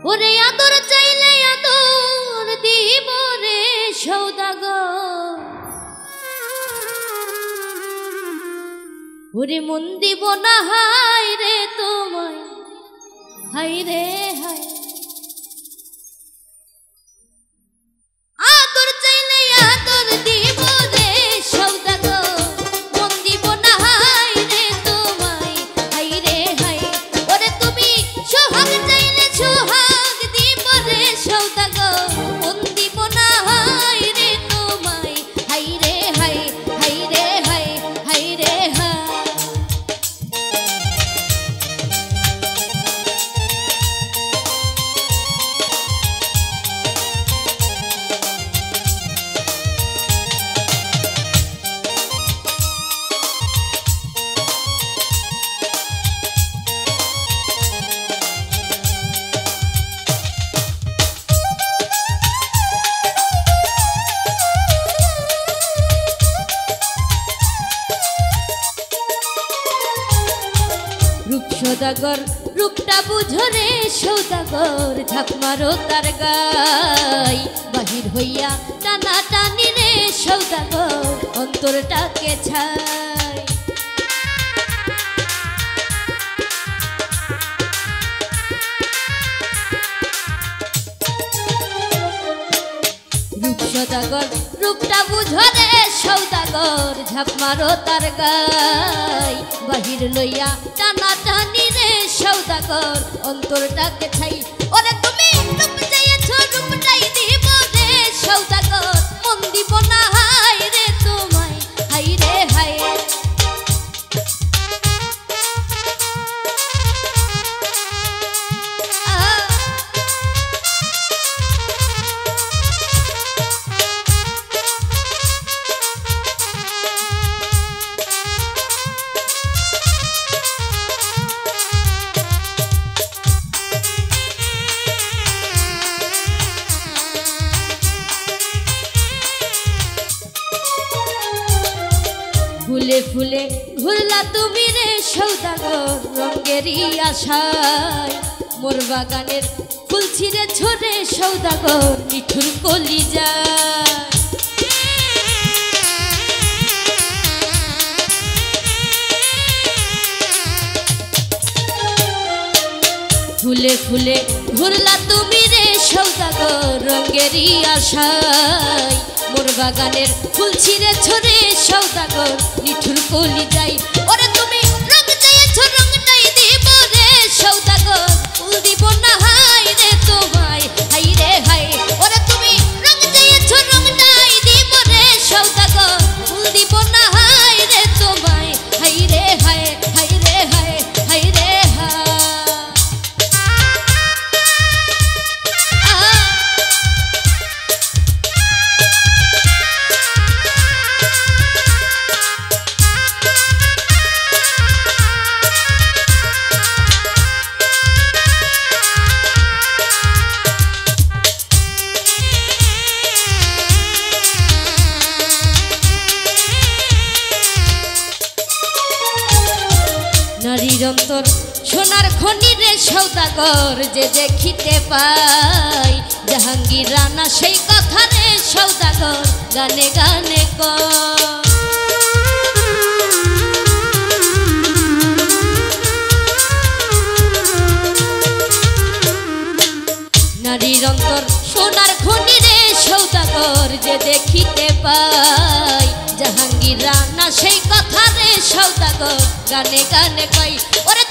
ওরে আদর চাইলে আদর দিব রে সৌদাগর, ওরে মন দিব না হায় রে তোমায়, হায় রে হায়। আদর চাইলে আদর দিব রে সৌদাগর, মন দিব না হায় রে তোমায়, হায় রে হায়। ওরে তুমি সোহাগ চাইলে সোহাগ দিব রে সৌদাগর, মন দিব না হায় রে তোমায়, হায় রে হায়, হায় রে হায়, হায় রে হায়। সৌদাগর রূপটা বুঝো রে সৌদাগর, ঝাঁপ মারো তার গাই, বাহির হইয়া টানা টানি রে সৌদাগর, অন্তরটাকে ছাই। সৌদাগর রূপটা বুঝো রে সৌদাগর, ঝাঁপ মারো তার গাই, বাহির লইয়া টানা টানি রে সৌদাগর, অন্তরটাকে ছাই। ওরে তুমি রূপ চাইছো রূপটাই দিব রে সৌদাগর, মন দিব না হায় রে তোমায়, হায় রে হায়। ফুলে ফুলে ঘুরলা তুমি রে সৌদাগর, রঙেরই আশায়, মোর বাগানের ফুল ছিঁড়ে ছোড়ে সৌদাগর, নিঠুর কলিজা। ফুলে ফুলে ঘুরলা তুমি রে সৌদাগর, রঙেরই আশায়, মোর বাগানের ফুল ছিঁড়ে ছোড়ে সৌদাগর, নিঠুর কলিজাই। ওরে তুমি রং চাইছো রংটাই দিব রে সৌদাগর, ফুল দিব না হায় রে তোমায়, হায় রে হায়। ওরে তুমি রং চাইছো রংটাই দিব রে সৌদাগর, ফুল দিব না হায় রে তোমায়, হায় রে হায়, হায় রে হায়, হায় রে হায়। নারীর অন্তর সোনার খনি রে সৌদাগর, যে দেখিতে পাই, জাহাঙ্গীর রানা সেই কথা রে সৌদাগর, গানে গানে কয়। নারীর অন্তর সোনার খনি রে সৌদাগর, যে দেখিতে পাই, জাহাঙ্গীর রানা সেই কথা রে সৌদাগর, গানে গানে কয়। ওরে